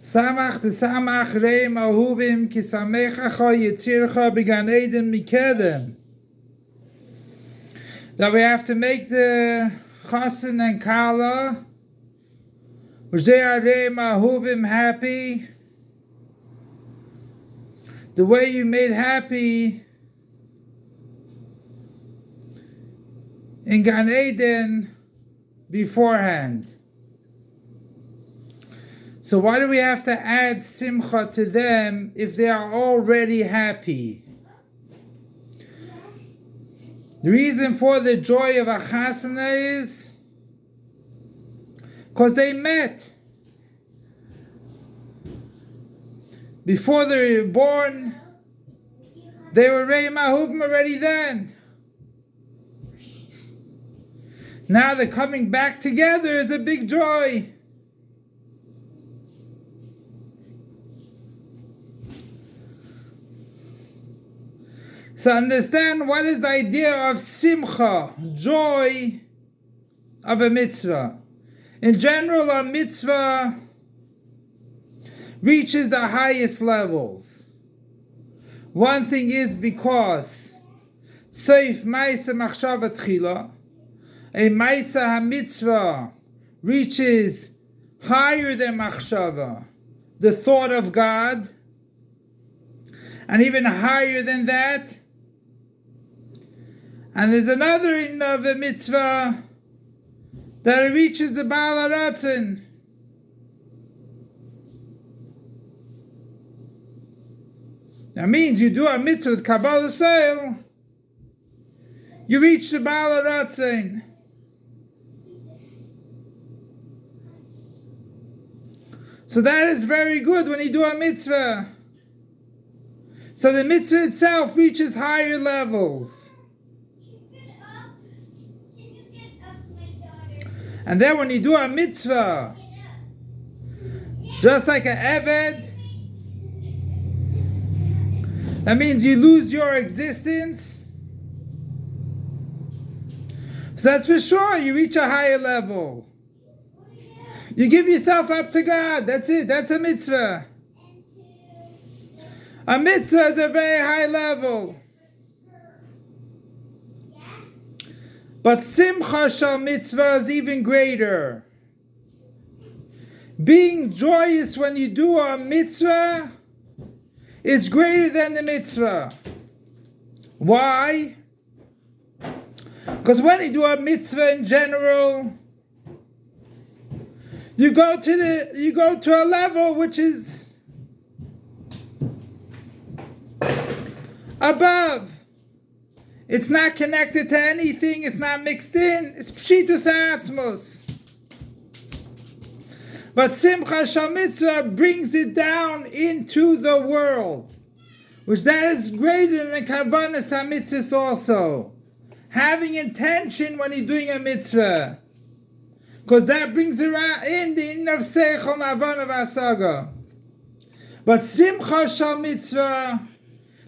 Samach de samach reim ahuvim ki samechacha yitzircha began Eden mikedem. That we have to make the chasen and kala, which they are reim ahuvim, happy, the way you made happy in Gan Eden beforehand. So why do we have to add simcha to them if they are already happy? The reason for the joy of a chasana is because they met. Before they were born, they were Rei Mahuvim already then. Now they're coming back together is a big joy. So understand what is the idea of simcha, joy of a mitzvah. In general, a mitzvah reaches the highest levels. One thing is because Seif Maisa Machshava Tchila, a Maisa HaMitzvah reaches higher than Machshava, the thought of God, and even higher than that. And there's another in the mitzvah that it reaches the Baal HaRatzon. That means you do a mitzvah with Kabbalah Seil, you reach the Baal HaRatzon. So that is very good when you do a mitzvah. So the mitzvah itself reaches higher levels. And then when you do a mitzvah, just like an Eved, that means you lose your existence. So that's for sure, you reach a higher level. You give yourself up to God, that's it, that's a mitzvah. A mitzvah is a very high level. But simcha shal mitzvah is even greater. Being joyous when you do a mitzvah is greater than the mitzvah. Why? Because when you do a mitzvah in general, you go to a level which is above. It's not connected to anything, it's not mixed in, it's pshitus ha'atzmos. But simcha shal mitzvah brings it down into the world, which that is greater than kavanas hamitzvahs also. Having intention when you're doing a mitzvah, because that brings around in the in of seichel navana v'asaga. But simcha shal mitzvah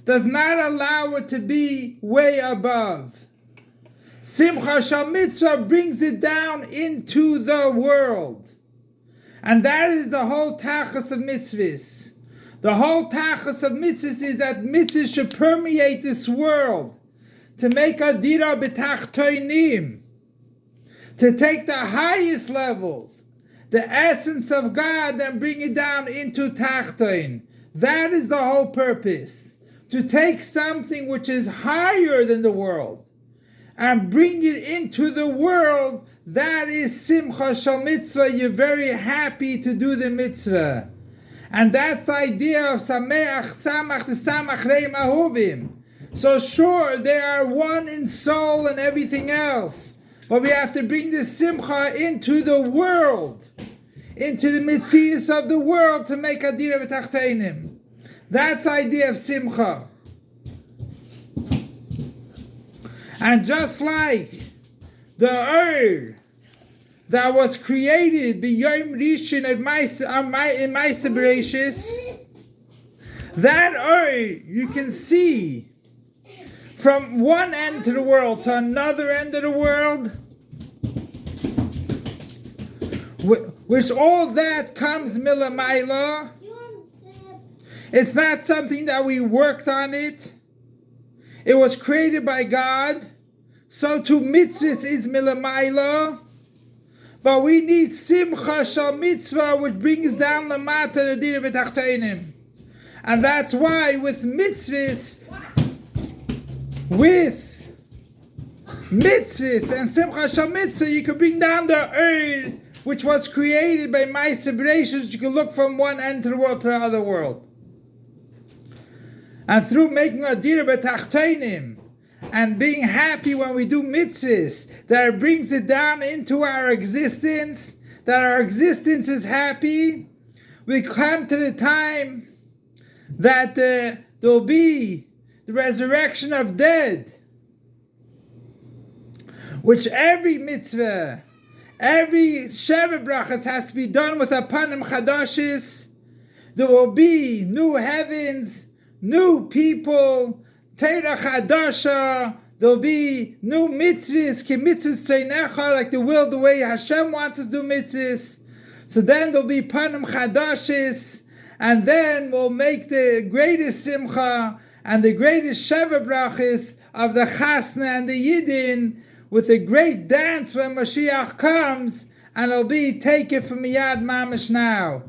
does not allow it to be way above. Simcha shal mitzvah brings it down into the world. And that is the whole tachas of mitzvahs. The whole tachas of mitzvahs is that mitzvahs should permeate this world, to make a dira b'tachtoinim, to take the highest levels, the essence of God, and bring it down into tachtoin. That is the whole purpose. To take something which is higher than the world and bring it into the world, that is simcha shal mitzvah. You're very happy to do the mitzvah. And that's the idea of sameach, samach, the samach reim ahuvim. So sure, they are one in soul and everything else, but we have to bring the simcha into the world, into the mitzias of the world, to make a dira b'tachtenim. That's the idea of simcha. And just like the Ur that was created b'yom rishon in Ma'aseh Bereishis, that Ur you can see from one end to the world to another end of the world, which all that comes milamayla. It's not something that we worked on it. It was created by God. So too mitzvahs is milamayla. But we need simcha shal mitzvah, which brings down the mata the dira b'tachtonim. And that's why with mitzvahs and simcha shal mitzvah, you can bring down the earth, which was created by Ma'aseh Bereishis. You can look from one end to the world to the other world. And through making a dira b'tachtonim and being happy when we do mitzvahs, that it brings it down into our existence, that our existence is happy, we come to the time that there will be the resurrection of dead, which every mitzvah, every Sheva brachas has to be done with apanim chadashis. There will be new heavens, new people, Teira chadasha. There'll be new mitzvahs, ki mitzvahs tzeinecha, like the will, the way Hashem wants us to do mitzvahs. So then there'll be panim chadashis, and then we'll make the greatest simcha and the greatest Sheva brachas of the chasna and the yidin, with a great dance when Mashiach comes, and it'll be take it from Miyad Mamish now.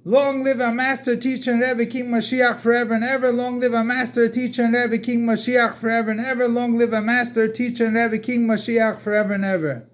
Long live our Master, Teacher, and Rebbe King Mashiach forever and ever. Long live our Master, Teacher, and Rebbe King Mashiach forever and ever. Long live our Master, Teacher, and Rebbe King Mashiach forever and ever.